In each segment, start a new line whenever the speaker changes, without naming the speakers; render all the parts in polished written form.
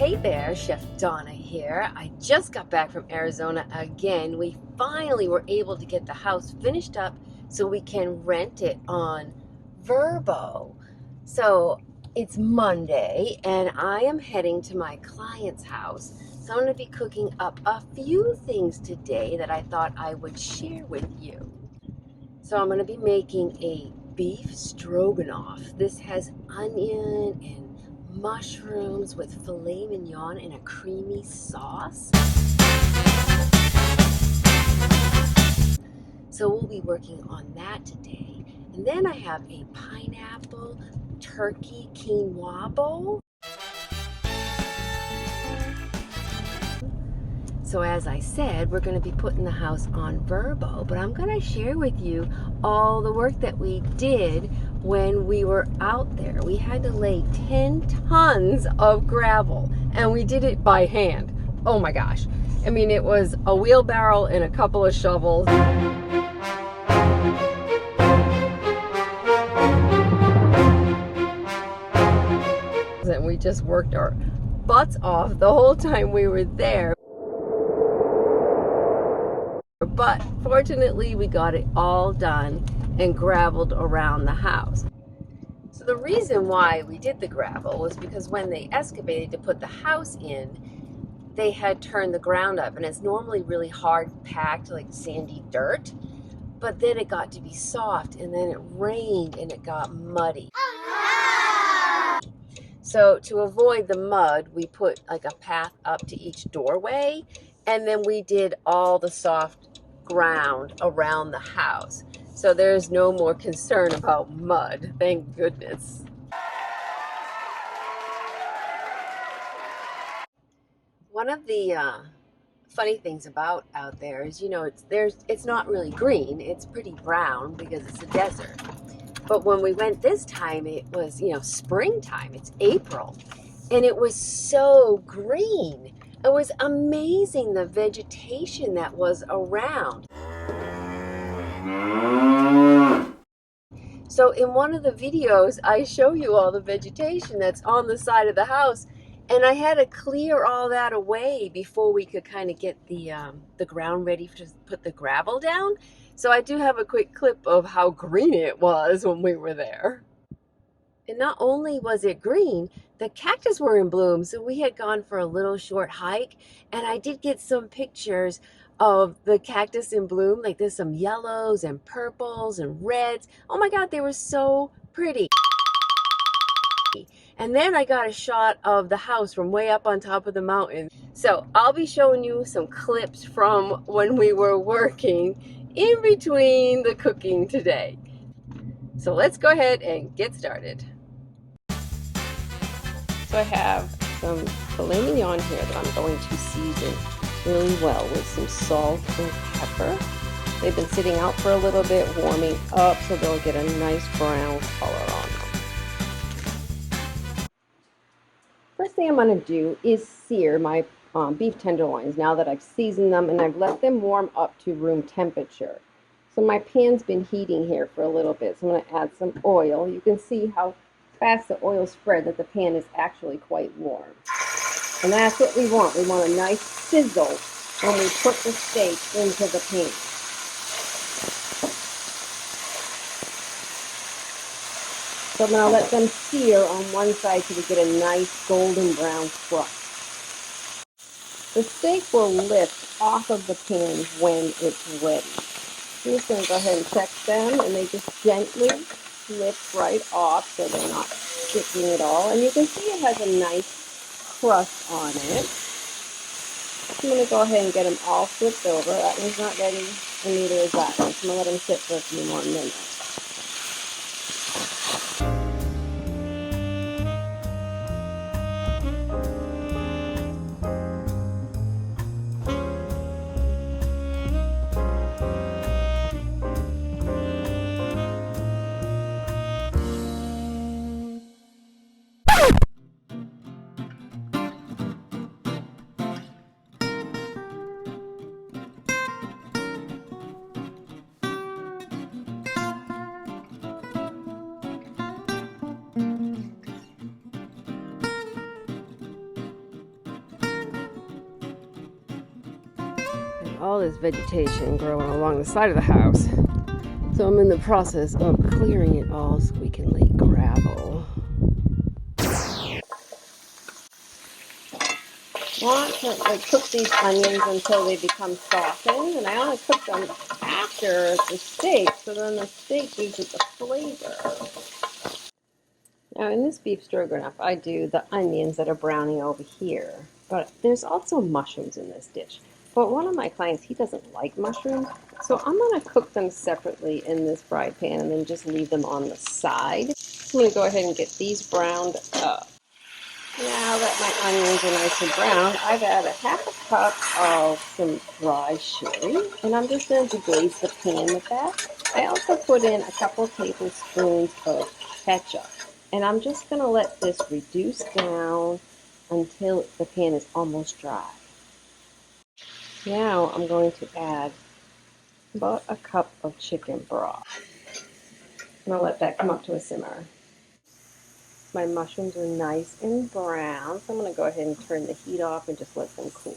Hey there, Chef Donna here. I just got back from Arizona again. We finally were able to get the house finished up so we can rent it on VRBO. So it's Monday and I am heading to my client's house. So I'm going to be cooking up a few things today that I thought I would share with you. So I'm going to be making a beef stroganoff. This has onion and mushrooms with filet mignon in a creamy sauce. So we'll be working on that today. And then I have a pineapple turkey quinoa bowl. So as I said, we're going to be putting the house on VRBO, but I'm going to share with you all the work that we did when we were out there. We had to lay 10 tons of gravel, and we did it by hand. Oh my gosh. I mean, it was a wheelbarrow and a couple of shovels. And we just worked our butts off the whole time we were there. But fortunately, we got it all done and graveled around the house. So the reason why we did the gravel was because when they excavated to put the house in, they had turned the ground up, and it's normally really hard packed, like sandy dirt, but then it got to be soft, and then it rained and it got muddy. So to avoid the mud, we put like a path up to each doorway, and then we did all the soft ground around the house. So there's no more concern about mud, thank goodness. One of the funny things about out there is, you know, it's not really green, it's pretty brown because it's a desert. But when we went this time, it was, you know, springtime, it's April, and it was so green. It was amazing, the vegetation that was around. So in one of the videos, I show you all the vegetation that's on the side of the house, and I had to clear all that away before we could kind of get the ground ready to put the gravel down. So I do have a quick clip of how green it was when we were there. And not only was it green, the cactus were in bloom. So we had gone for a little short hike, and I did get some pictures of the cactus in bloom. Like there's some yellows and purples and reds. Oh my God, they were so pretty. And then I got a shot of the house from way up on top of the mountain. So I'll be showing you some clips from when we were working in between the cooking today. So let's go ahead and get started. So I have some filet mignon here that I'm going to season really well with some salt and pepper. They've been sitting out for a little bit, warming up, so they'll get a nice brown color on them. First thing I'm going to do is sear my beef tenderloins now that I've seasoned them and I've let them warm up to room temperature. So my pan's been heating here for a little bit, so I'm going to add some oil. You can see how fast the oil spread, that the pan is actually quite warm. And that's what we want. We want a nice sizzle when we put the steak into the pan. So I'm going to let them sear on one side so we get a nice golden brown crust. The steak will lift off of the pan when it's ready. I'm just going to go ahead and check them, and they just gently lift right off so they're not sticking at all. And you can see it has a nice crust on it. I'm going to go ahead and get them all flipped over. That one's not ready, and neither is that one. So I'm going to let them sit for a few more minutes. all this vegetation growing along the side of the house. So I'm in the process of clearing it all so we can lay gravel. I want to cook these onions until they become softened, and I only cook them after the steak, so then the steak gives it the flavor. Now in this beef stroganoff, I do the onions that are browning over here, but there's also mushrooms in this dish. But one of my clients, he doesn't like mushrooms, so I'm going to cook them separately in this fried pan and then just leave them on the side. I'm going to go ahead and get these browned up. Now that my onions are nice and brown, I've added a half a cup of some dry sherry, and I'm just going to deglaze the pan with that. I also put in a couple tablespoons of ketchup, and I'm just going to let this reduce down until the pan is almost dry. Now I'm going to add about a cup of chicken broth. And I'll let that come up to a simmer. My mushrooms are nice and brown, so I'm going to go ahead and turn the heat off and just let them cool.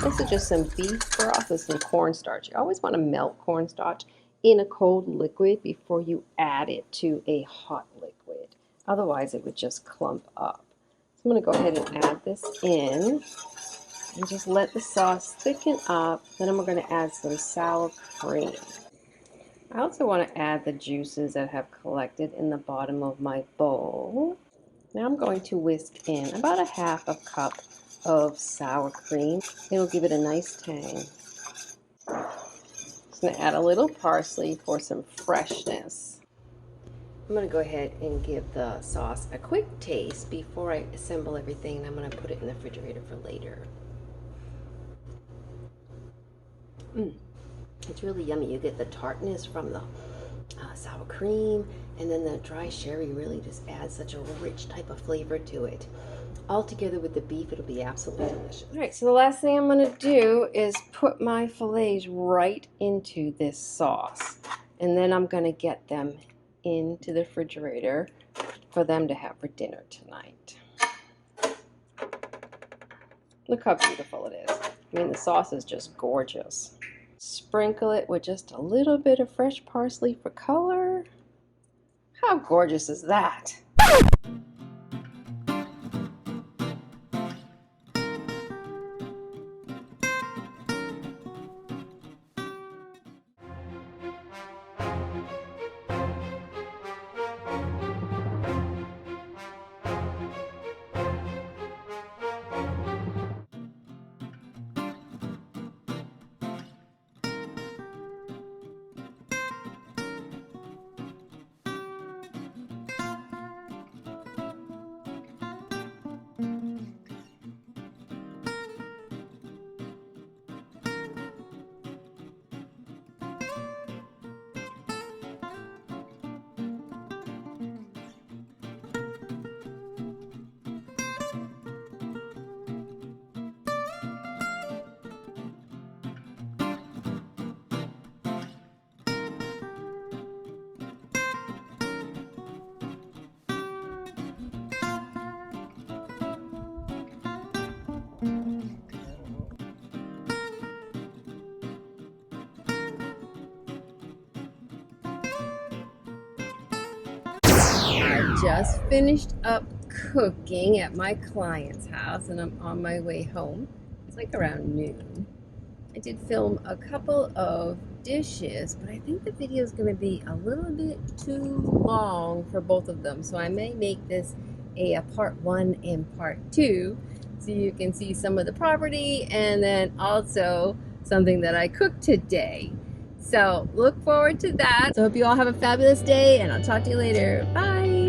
This is just some beef broth with some cornstarch. You always want to melt cornstarch in a cold liquid before you add it to a hot liquid. Otherwise, it would just clump up. So I'm going to go ahead and add this in and just let the sauce thicken up. Then we're going to add some sour cream. I also want to add the juices that have collected in the bottom of my bowl. Now I'm going to whisk in about a half a cup of sour cream. It'll give it a nice tang. Just going to add a little parsley for some freshness. I'm going to go ahead and give the sauce a quick taste before I assemble everything, and I'm going to put it in the refrigerator for later. It's really yummy. You get the tartness from the sour cream, and then the dry sherry really just adds such a rich type of flavor to it. All together with the beef, it'll be absolutely delicious. All right, so the last thing I'm going to do is put my fillets right into this sauce, and then I'm going to get them into the refrigerator for them to have for dinner tonight. Look how beautiful it is. I mean, the sauce is just gorgeous. Sprinkle it with just a little bit of fresh parsley for color. How gorgeous is that? I just finished up cooking at my client's house, and I'm on my way home. It's like around noon. I did film a couple of dishes, but I think the video is going to be a little bit too long for both of them, so I may make this a part 1 and part 2 so you can see some of the property and then also something that I cooked today. So look forward to that. So I hope you all have a fabulous day, and I'll talk to you later. Bye.